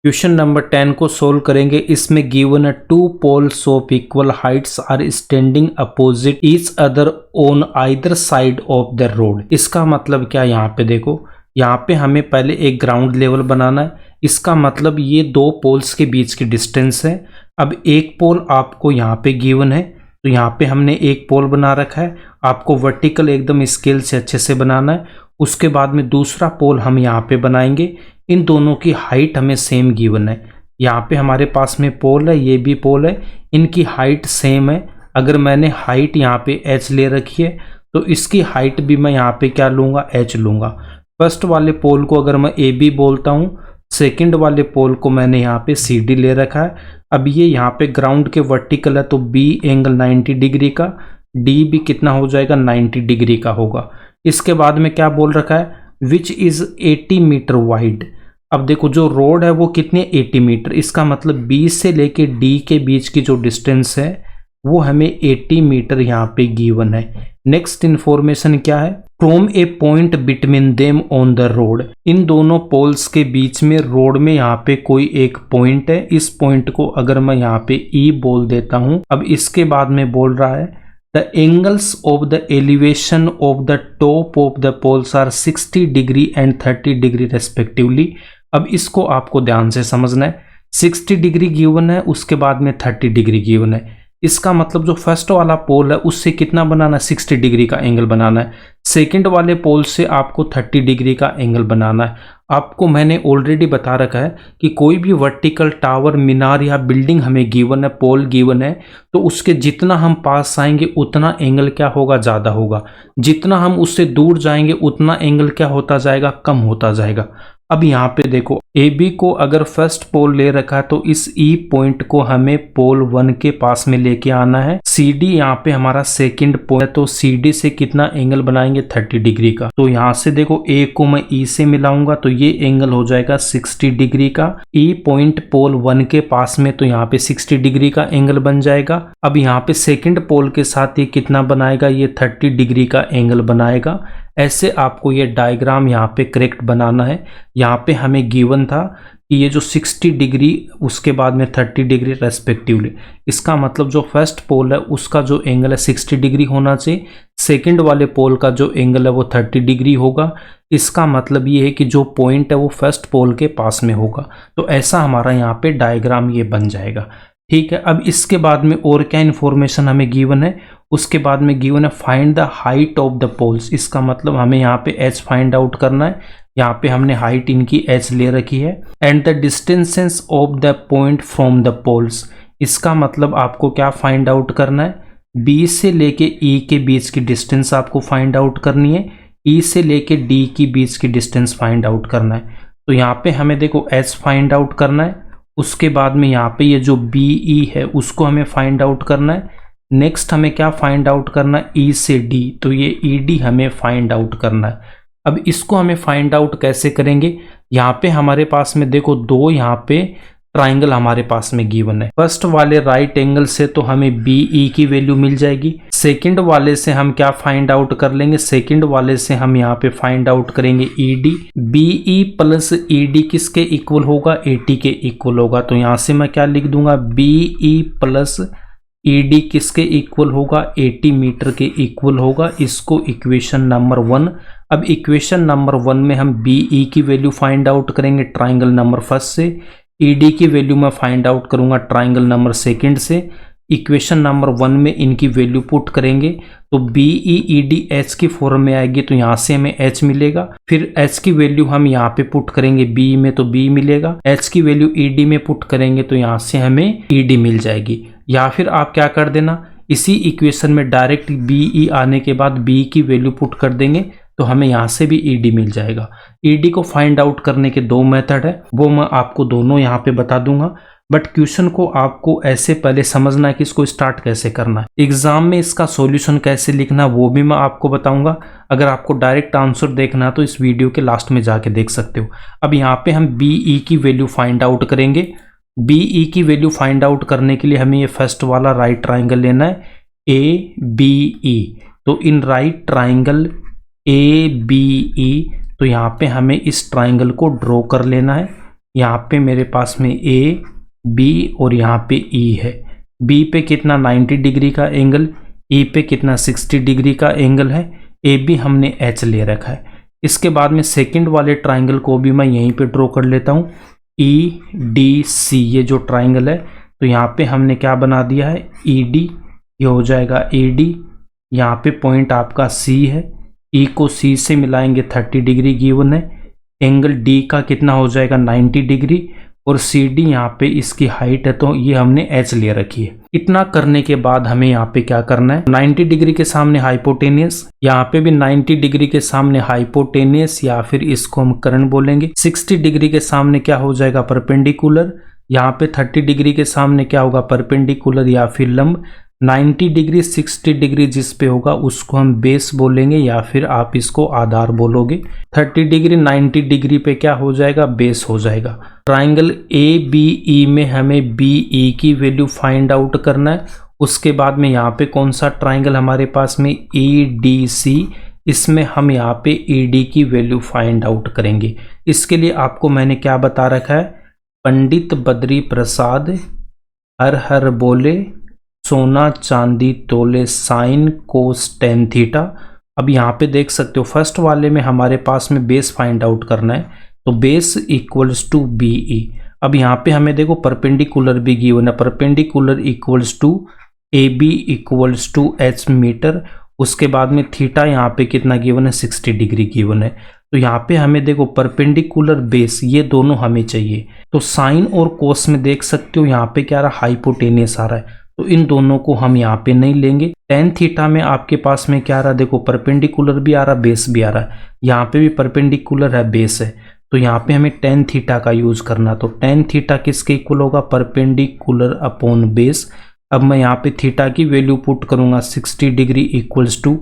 Question number 10 को solve करेंगे। इसमें गिवन है two poles of equal heights are standing opposite each other on either side of the road. इसका मतलब क्या, यहाँ पे देखो, यहाँ पे हमें पहले एक ग्राउंड लेवल बनाना है। इसका मतलब ये दो पोल्स के बीच की डिस्टेंस है। अब एक पोल आपको यहाँ पे गिवन है, तो यहाँ पे हमने एक पोल बना रखा है। आपको वर्टिकल एकदम स्केल से अच्छे से बनाना है। उसके बाद में दूसरा पोल हम यहाँ पे बनाएंगे। इन दोनों की हाइट हमें सेम गिवन है। यहाँ पे हमारे पास में पोल है, ये भी पोल है, इनकी हाइट सेम है। अगर मैंने हाइट यहाँ पे h ले रखी है तो इसकी हाइट भी मैं यहाँ पे क्या लूँगा, h लूँगा। फर्स्ट वाले पोल को अगर मैं AB बोलता हूँ, सेकंड वाले पोल को मैंने यहाँ पे CD ले रखा है। अब ये यहाँ पे ग्राउंड के वर्टिकल है तो B एंगल 90 डिग्री का, D भी कितना हो जाएगा, 90 डिग्री का होगा। इसके बाद में क्या बोल रखा है, विच इज 80 मीटर वाइड। अब देखो जो रोड है वो कितने, 80 मीटर। इसका मतलब B से लेके D के बीच की जो डिस्टेंस है वो हमें 80 मीटर यहाँ पे गिवन है। नेक्स्ट इंफॉर्मेशन क्या है, from a point between them on the road. इन दोनों पोल्स के बीच में रोड में यहाँ पे कोई एक पॉइंट है। इस पॉइंट को अगर मैं यहाँ पे E बोल देता हूँ। अब इसके बाद में बोल रहा है The angles of the elevation of the top of the poles are 60 degree and 30 degree respectively। अब इसको आपको ध्यान से समझना है। 60 डिग्री गिवन है, उसके बाद में 30 डिग्री गिवन है। इसका मतलब जो फर्स्ट वाला पोल है उससे कितना बनाना है, 60 डिग्री का एंगल बनाना है। सेकंड वाले पोल से आपको 30 डिग्री का एंगल बनाना है। आपको मैंने ऑलरेडी बता रखा है कि कोई भी वर्टिकल टावर, मीनार या बिल्डिंग हमें गिवन है, पोल गिवन है, तो उसके जितना हम पास आएंगे उतना एंगल क्या होगा, ज़्यादा होगा। जितना हम उससे दूर जाएंगे उतना एंगल क्या होता जाएगा, कम होता जाएगा। अब यहाँ पे देखो, AB को अगर फर्स्ट पोल ले रखा है तो इस E पॉइंट को हमें पोल 1 के पास में लेके आना है। CD यहाँ पे हमारा सेकंड पॉइंट है तो CD से कितना एंगल बनाएंगे, 30 डिग्री का। तो यहाँ से देखो A को मैं E से मिलाऊंगा तो ये एंगल हो जाएगा 60 डिग्री का। E पॉइंट पोल 1 के पास में, तो यहाँ पे 60 डिग्री का एंगल बन जाएगा। अब यहाँ पे सेकंड पोल के साथ ये कितना बनाएगा, ये 30 डिग्री का एंगल बनाएगा। ऐसे आपको ये डायग्राम यहाँ पे करेक्ट बनाना है। यहाँ पे हमें गिवन था कि ये जो 60 डिग्री उसके बाद में 30 डिग्री रेस्पेक्टिवली। इसका मतलब जो फर्स्ट पोल है उसका जो एंगल है 60 डिग्री होना चाहिए, सेकंड वाले पोल का जो एंगल है वो 30 डिग्री होगा। इसका मतलब ये है कि जो पॉइंट है वो फर्स्ट पोल के पास में होगा। तो ऐसा हमारा यहाँ पे डायग्राम ये बन जाएगा। ठीक है, अब इसके बाद में और क्या इन्फॉर्मेशन हमें गिवन है, उसके बाद में गिवन है find the height of the poles. इसका मतलब हमें यहाँ पे h फाइंड आउट करना है। यहाँ पे हमने हाइट इनकी h ले रखी है। And the distances of the point from the poles. इसका मतलब आपको क्या फाइंड आउट करना है, B से लेके E के बीच की डिस्टेंस आपको फाइंड आउट करनी है। E से लेके D की बीच की डिस्टेंस फाइंड आउट करना है। तो यहाँ पे हमें देखो h फाइंड आउट करना है। उसके बाद में यहाँ पे ये जो BE है उसको हमें फाइंड आउट करना है। नेक्स्ट हमें क्या फाइंड आउट करना है, E से D, तो ये ED हमें फाइंड आउट करना है। अब इसको हमें फाइंड आउट कैसे करेंगे, यहाँ पे हमारे पास में देखो दो यहाँ पे ट्राइंगल हमारे पास में गिवन है। फर्स्ट वाले राइट एंगल से तो हमें BE की वैल्यू मिल जाएगी। सेकंड वाले से हम क्या फाइंड आउट कर लेंगे, सेकंड वाले से हम यहाँ पे फाइंड आउट करेंगे ED। BE प्लस ED किसके इक्वल होगा, 80 के इक्वल होगा। तो यहाँ से मैं क्या लिख दूंगा, BE प्लस ED किसके इक्वल होगा, 80 मीटर के इक्वल होगा। इसको इक्वेशन नंबर 1। अब इक्वेशन नंबर 1 में हम BE की वैल्यू फाइंड आउट करेंगे ट्राइंगल नंबर फर्स्ट से, ED की वैल्यू मैं फाइंड आउट करूंगा ट्राइंगल नंबर सेकंड से। इक्वेशन नंबर 1 में इनकी वैल्यू पुट करेंगे तो BE ED H की फॉर्म में आएगी, तो यहाँ से हमें H मिलेगा। फिर H की वैल्यू हम यहाँ पे पुट करेंगे B में, तो B मिलेगा। H की वैल्यू ED में पुट करेंगे तो यहाँ से हमें ED मिल जाएगी। या फिर आप क्या कर देना, इसी इक्वेशन में डायरेक्ट BE आने के बाद B की वैल्यू पुट कर देंगे तो हमें यहाँ से भी ED मिल जाएगा। ED को फाइंड आउट करने के दो मेथड है, वो मैं आपको दोनों यहाँ पे बता दूंगा। बट क्वेश्चन को आपको ऐसे पहले समझना है कि इसको स्टार्ट कैसे करना है। एग्जाम में इसका सॉल्यूशन कैसे लिखना वो भी मैं आपको बताऊंगा। अगर आपको डायरेक्ट आंसर देखना है तो इस वीडियो के लास्ट में जाके देख सकते हो। अब यहाँ पे हम BE की वैल्यू फाइंड आउट करेंगे। BE की वैल्यू फाइंड आउट करने के लिए हमें ये फर्स्ट वाला राइट ट्राइंगल लेना है ABE। तो इन राइट ट्राइंगल ABE, तो यहाँ पे हमें इस ट्राइंगल को ड्रॉ कर लेना है। यहाँ पे मेरे पास में ए, बी और यहाँ पे ई है। बी पे कितना 90 डिग्री का एंगल, ई पे कितना 60 डिग्री का एंगल है, ए बी हमने एच ले रखा है। इसके बाद में सेकंड वाले ट्राइंगल को भी मैं यहीं पे ड्रॉ कर लेता हूँ, ई डी सी, ये जो ट्राइंगल है तो यहाँ पे हमने क्या बना दिया है, ई डी, ये हो जाएगा ए डी। यहाँ पे पॉइंट आपका सी है, ई को सी से मिलाएंगे 30 डिग्री गिवन है। एंगल डी का कितना हो जाएगा 90 डिग्री, और सी डी यहाँ पे इसकी हाइट है तो ये हमने एच ले रखी है। इतना करने के बाद हमें यहाँ पे क्या करना है, 90 डिग्री के सामने हाइपोटेनियस, यहाँ पे भी 90 डिग्री के सामने हाइपोटेनियस या फिर इसको हम कर्ण बोलेंगे। 60 डिग्री के सामने क्या हो जाएगा परपेंडिकुलर, यहाँ पे 30 डिग्री के सामने क्या होगा परपेंडिकुलर या फिर लंब। 90 डिग्री 60 डिग्री जिस पे होगा उसको हम बेस बोलेंगे या फिर आप इसको आधार बोलोगे। 30 डिग्री 90 डिग्री पे क्या हो जाएगा, बेस हो जाएगा। ट्राइंगल ए बी ई में हमें बी ई की वैल्यू फाइंड आउट करना है। उसके बाद में यहाँ पे कौन सा ट्राइंगल हमारे पास में ई डी सी, इसमें हम यहाँ पे ई डी की वैल्यू फाइंड आउट करेंगे। इसके लिए आपको मैंने क्या बता रखा है, पंडित बद्री प्रसाद हर हर बोले, सोना चांदी तोले, साइन कोस टेन थीटा। अब यहाँ पे देख सकते हो फर्स्ट वाले में हमारे पास में बेस फाइंड आउट करना है, तो base equals to B E. अब यहाँ पे हमें देखो परपेंडिकुलर भी गिवन है, perpendicular equals to A B equals to h meter. उसके बाद में थीटा यहाँ पे कितना गिवन है 60 डिग्री गिवन है। तो यहाँ पे हमें देखो परपेंडिकुलर बेस ये दोनों हमें चाहिए। तो साइन और कोस में देख सकते हो यहाँ पे क्या आ रहा है, हाइपोटेनियस आ रहा है, तो इन दोनों को हम यहाँ पे नहीं लेंगे। टेन थीटा में आपके पास में क्या आ रहा है, देखो परपेंडिकुलर भी आ रहा है बेस भी आ रहा है, यहाँ पे भी परपेंडिकुलर है बेस है, तो यहाँ पे हमें टेन थीटा का यूज करना। तो टेन थीटा किसके इक्वल होगा, परपेंडिकुलर अपॉन बेस। अब मैं यहाँ पे थीटा की वैल्यू पुट करूंगा 60 डिग्री इक्वल्स टू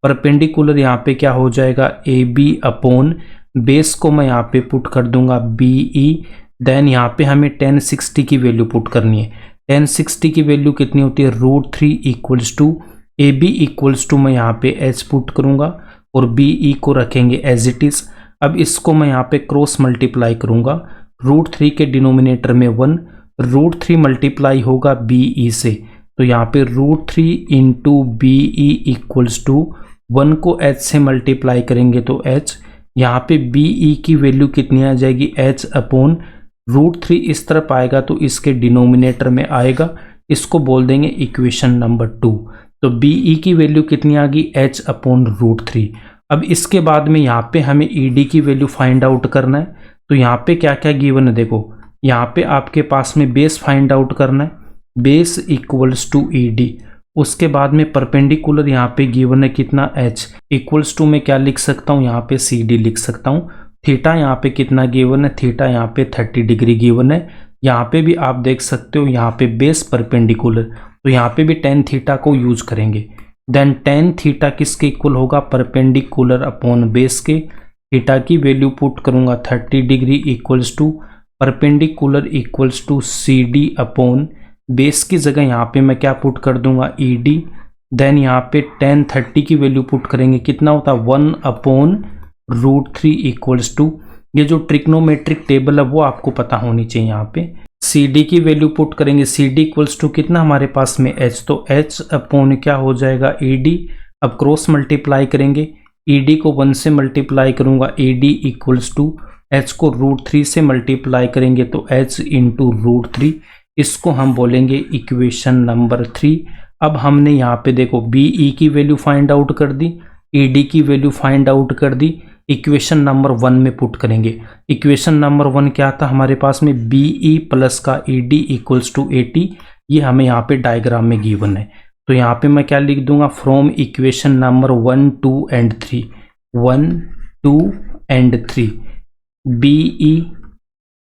परपेंडिकुलर यहाँ पे क्या हो जाएगा ए बी अपॉन बेस को मैं यहाँ पे पुट कर दूंगा बी ई। देन यहाँ पे हमें 1060 की वैल्यू पुट करनी है। 1060 की वैल्यू कितनी होती है, √3 equals to A B equals to मैं यहाँ पे एच पुट करूंगा और बी ई को रखेंगे एज इट इज। अब इसको मैं यहाँ पे क्रॉस मल्टीप्लाई करूंगा, √3 के डिनोमिनेटर में 1, √3 मल्टीप्लाई होगा बी ई से, तो यहाँ पे √3 into B E equals to 1 को h से मल्टीप्लाई करेंगे तो h, यहाँ पे बी ई की वैल्यू कितनी आ जाएगी h अपॉन √3 इस तरफ आएगा तो इसके डिनोमिनेटर में आएगा, इसको बोल देंगे इक्वेशन नंबर 2। तो बी ई की वैल्यू कितनी आ गई h अपॉन √3। अब इसके बाद में यहाँ पे हमें ई डी की वैल्यू फाइंड आउट करना है। तो यहाँ पे क्या क्या गिवन है, देखो यहाँ पे आपके पास में बेस फाइंड आउट करना है, base equals to E D. उसके बाद में परपेंडिकुलर यहाँ पे गिवन है कितना h, इक्वल्स टू में क्या लिख सकता हूँ यहाँ पे सी डी लिख सकता हूँ। थीटा यहाँ पे कितना गिवन है, थीटा यहाँ पे 30 डिग्री गिवन है। यहाँ पे भी आप देख सकते हो यहाँ पे बेस परपेंडिकुलर, तो यहाँ पे भी टेन थीटा को यूज करेंगे। देन टेन थीटा किसके इक्वल होगा, परपेंडिकुलर अपॉन बेस के। थीटा की वैल्यू पुट करूंगा 30 degree equals to perpendicular equals to C D upon base की जगह यहाँ पे मैं क्या पुट कर दूंगा ई डी। देन यहाँ पे 1030 की वैल्यू पुट करेंगे, कितना होता है 1 अपॉन √3 इक्वल्स टू, ये जो ट्रिग्नोमेट्रिक टेबल है वो आपको पता होनी चाहिए। यहाँ पे सी डी की वैल्यू पुट करेंगे, सी डी इक्वल्स टू कितना हमारे पास में h, तो h अपॉन क्या हो जाएगा ई डी। अब क्रॉस मल्टीप्लाई करेंगे, ई डी को 1 से मल्टीप्लाई करूंगा E D equals to h को √3 से मल्टीप्लाई करेंगे तो h इंटू √3, इसको हम बोलेंगे इक्वेशन नंबर 3। अब हमने यहाँ पे देखो बी ई की वैल्यू फाइंड आउट कर दी, ई डी की वैल्यू फाइंड आउट कर दी, इक्वेशन नंबर 1 में पुट करेंगे। इक्वेशन नंबर 1 क्या था हमारे पास में, बी ई प्लस का ई डी इक्वल्स टू 80, ये हमें यहाँ पे डायग्राम में गिवन है। तो यहाँ पे मैं क्या लिख दूंगा, from equation number 1, 2 and 3, 1, 2 and 3 B E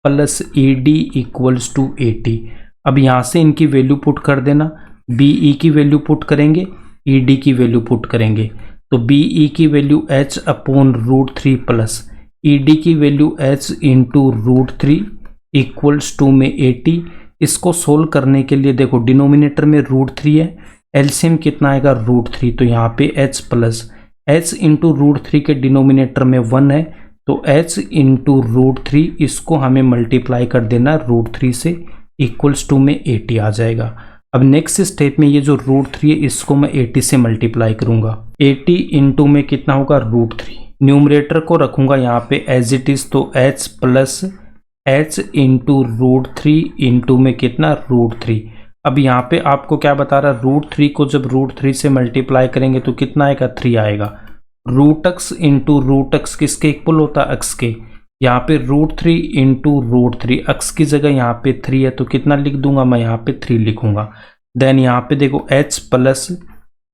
plus E D equals to 80। अब यहाँ से इनकी वैल्यू पुट कर देना, बी ई की वैल्यू पुट करेंगे, ई डी की वैल्यू पुट करेंगे, तो बी ई की value h upon √3 plus E D की value h into √3 equals to में 80। इसको सोल्व करने के लिए देखो डिनोमिनेटर में √3 है, एलसीएम कितना आएगा √3, तो यहाँ पे h प्लस h इंटू √3 के डिनोमिनेटर में 1 है, तो h इंटू √3 इसको हमें मल्टीप्लाई कर देना √3 से, इक्वल्स टू में 80 आ जाएगा। अब नेक्स्ट स्टेप में ये जो √3 है इसको मैं 80 से मल्टीप्लाई करूंगा। 80 इंटू में कितना होगा √3, न्यूमरेटर को रखूंगा यहाँ पे एज इट इज, तो h plus h into √3 into में कितना √3। अब यहाँ पे आपको क्या बता रहा है, √3 को जब √3 से मल्टीप्लाई करेंगे तो कितना आएगा 3 आएगा। √x इंटू √x किसके इक्वल होता है, x के। यहाँ पे √3 इंटू √3, x की जगह यहाँ पे 3 है तो कितना लिख दूंगा मैं, यहाँ पे 3 लिखूंगा। देन यहाँ पे देखो h प्लस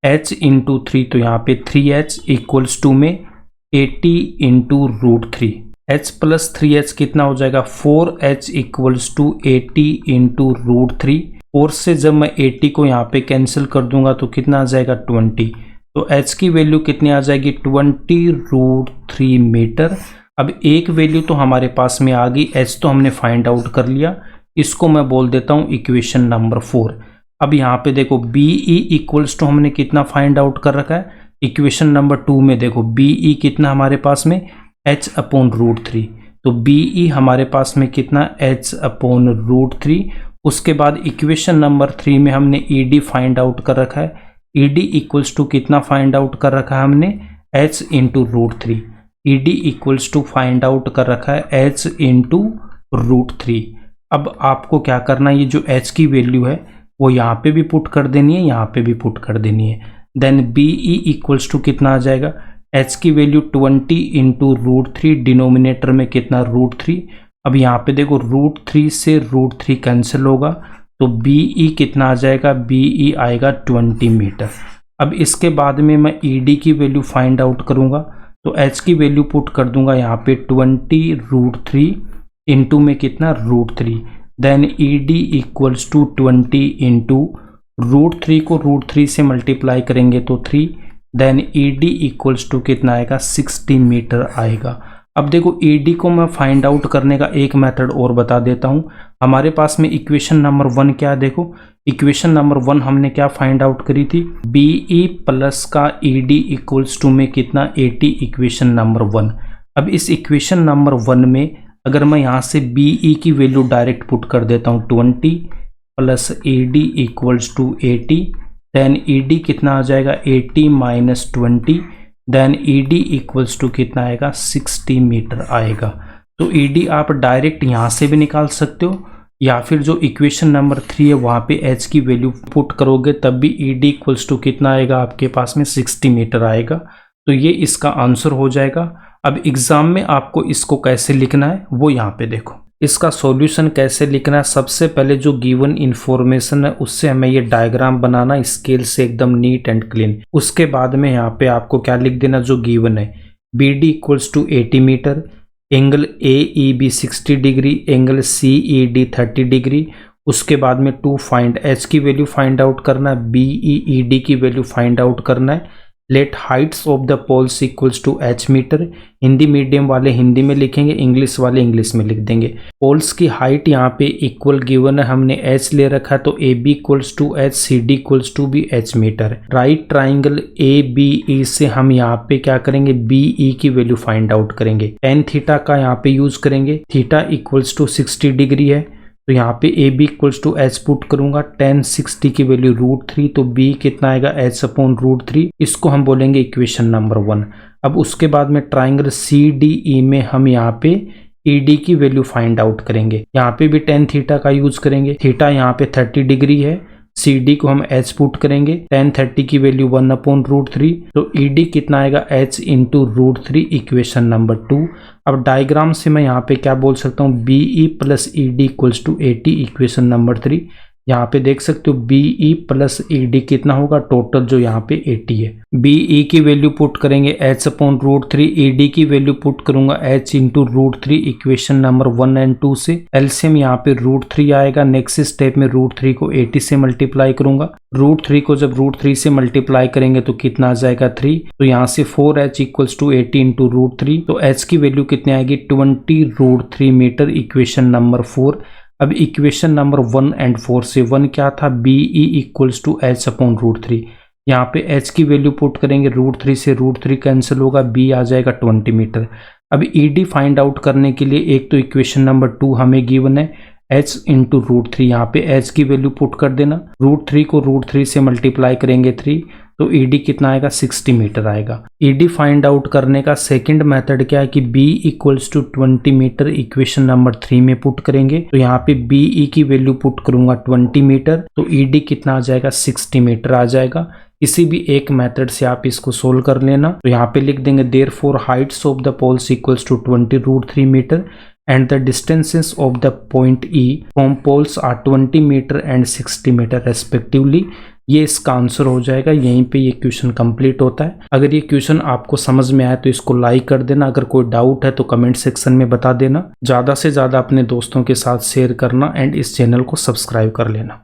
h इंटू 3, तो यहाँ पे 3h इक्वल्स टू में 80 इंटू √3। h प्लस 3h कितना हो जाएगा 4h इक्वल्स टू 80 इंटू √3। 4 से जब मैं 80 को यहाँ पे कैंसिल कर दूंगा तो कितना आ जाएगा 20। तो h की वैल्यू कितनी आ जाएगी 20√3 मीटर। अब एक वैल्यू तो हमारे पास में आ गई, h तो हमने फाइंड आउट कर लिया, इसको मैं बोल देता हूँ इक्वेशन नंबर 4। अब यहाँ पे देखो BE इक्वल्स टू हमने कितना फाइंड आउट कर रखा है, इक्वेशन नंबर 2 में देखो BE कितना हमारे पास में h अपॉन √3, तो BE हमारे पास में कितना h अपॉन √3। उसके बाद इक्वेशन नंबर 3 में हमने ED फाइंड आउट कर रखा है, ED इक्वल्स टू कितना फाइंड आउट कर रखा है हमने h into √3। ED equals to find out कर रखा है h इंटू √3। अब आपको क्या करना है, ये जो h की वैल्यू है वो यहाँ पे भी पुट कर देनी है, यहाँ पे भी पुट कर देनी है। देन BE इक्वल्स टू कितना आ जाएगा, h की वैल्यू 20 इंटू √3, डिनोमिनेटर में कितना √3। अब यहाँ पे देखो √3 से √3 कैंसिल होगा तो BE कितना आ जाएगा, BE आएगा 20 मीटर। अब इसके बाद में मैं ED की वैल्यू फाइंड आउट करूँगा, तो h की वैल्यू पुट कर दूंगा यहाँ पे 20√3 इंटू में कितना √3। Then ED equals to 20 into √3 को √3 से मल्टीप्लाई करेंगे तो 3। देन ED इक्वल्स टू कितना आएगा 60 मीटर आएगा। अब देखो ED को मैं फाइंड आउट करने का एक मेथड और बता देता हूँ। हमारे पास में इक्वेशन नंबर 1 क्या है, देखो इक्वेशन नंबर 1 हमने क्या फाइंड आउट करी थी, BE प्लस का ED इक्वल्स टू में कितना 80, इक्वेशन नंबर 1। अब इस इक्वेशन नंबर 1 में अगर मैं यहाँ से BE की वैल्यू डायरेक्ट पुट कर देता हूँ 20 plus ED equals to 80, then ED कितना आ जाएगा 80 minus 20, then ED equals to कितना आएगा 60 मीटर आएगा। तो ED आप डायरेक्ट यहाँ से भी निकाल सकते हो, या फिर जो इक्वेशन नंबर 3 है वहाँ पे h की वैल्यू पुट करोगे तब भी ED इक्वल्स टू कितना आएगा आपके पास में 60 मीटर आएगा। तो ये इसका आंसर हो जाएगा। अब एग्जाम में आपको इसको कैसे लिखना है वो यहाँ पे देखो, इसका सॉल्यूशन कैसे लिखना है। सबसे पहले जो गिवन इंफॉर्मेशन है उससे हमें ये डायग्राम बनाना स्केल से एकदम नीट एंड क्लीन। उसके बाद में यहाँ पे आपको क्या लिख देना जो गिवन है, BD equals to 80 meter, angle AEB 60 degree, angle CED 30 degree. उसके बाद में टू फाइंड h की वैल्यू फाइंड आउट करना है, BEED की वैल्यू फाइंड आउट करना है। Let heights of the poles equals to h meter. Hindi medium वाले हिंदी में लिखेंगे, इंग्लिश वाले इंग्लिश में लिख देंगे। पोल्स की हाइट यहाँ पे इक्वल गिवन है, हमने h ले रखा है तो AB equals to h, CD equals to भी h meter. Right triangle ABE से हम यहाँ पे क्या करेंगे, BE की वैल्यू फाइंड आउट करेंगे। tan थीटा का यहाँ पे यूज करेंगे, थीटा इक्वल्स टू 60 डिग्री है तो यहाँ पे AB equals to h put करूंगा, tan 60 की वैल्यू √3, तो B कितना आएगा h अपॉन √3। इसको हम बोलेंगे इक्वेशन नंबर 1। अब उसके बाद में ट्राइंगल CDE में हम यहाँ पे ED की वैल्यू फाइंड आउट करेंगे, यहाँ पे भी tan थीटा का यूज करेंगे। थीटा यहाँ पे 30 डिग्री है, CD को हम h पुट करेंगे, tan 30 की वैल्यू 1 अपॉन √3, तो ED कितना आएगा h इंटू √3, इक्वेशन नंबर 2। अब डायग्राम से मैं यहाँ पे क्या बोल सकता हूँ, BE plus ED equals to 80, equation number 3। यहाँ पे देख सकते हो BE प्लस ED कितना होगा, टोटल जो यहाँ पे 80 है। BE की वैल्यू पुट करेंगे h अपॉन √3, ED की वैल्यू पुट करूंगा h into √3, equation number 1 and 2 से। एलसीएम यहाँ पे √3 आएगा। नेक्स्ट स्टेप में √3 को 80 से मल्टीप्लाई करूंगा, √3 को जब √3 से मल्टीप्लाई करेंगे तो कितना आ जाएगा 3, तो यहाँ से 4h इक्वल्स टू 80 इंटू √3, तो h की वैल्यू कितनी आएगी 20√3 मीटर, इक्वेशन नंबर 4। अब इक्वेशन नंबर 1 एंड 4 से 1 क्या था, BE equals to h upon √3। यहाँ पे h की वैल्यू पुट करेंगे, √3 से √3 कैंसिल होगा, B आ जाएगा 20 मीटर। अब ईडी फाइंड आउट करने के लिए एक तो इक्वेशन नंबर 2 हमें गिवन है h इंटू √3, यहाँ पे h की वैल्यू पुट कर देना, √3 को √3 से मल्टीप्लाई करेंगे 3, तो ईडी कितना आएगा 60 मीटर आएगा। ईडी फाइंड आउट करने का सेकंड मेथड क्या है कि b equals to 20 meter equation number 3 में पुट करेंगे, तो यहाँ पे बीई की वैल्यू पुट करूंगा 20 मीटर, तो ईडी कितना आ जाएगा 60 मीटर आ जाएगा। किसी भी एक मेथड से आप इसको सोल्व कर लेना, तो यहाँ पे लिख देंगे therefore heights of the poles equals to 20 √3 meter and the distances of the point E from poles are 20 meter and 60 meter respectively. ये इसका आंसर हो जाएगा। यहीं पे ये क्वेश्चन कंप्लीट होता है। अगर ये क्वेश्चन आपको समझ में आया तो इसको लाइक कर देना, अगर कोई डाउट है तो कमेंट सेक्शन में बता देना, ज़्यादा से ज़्यादा अपने दोस्तों के साथ शेयर करना एंड इस चैनल को सब्सक्राइब कर लेना।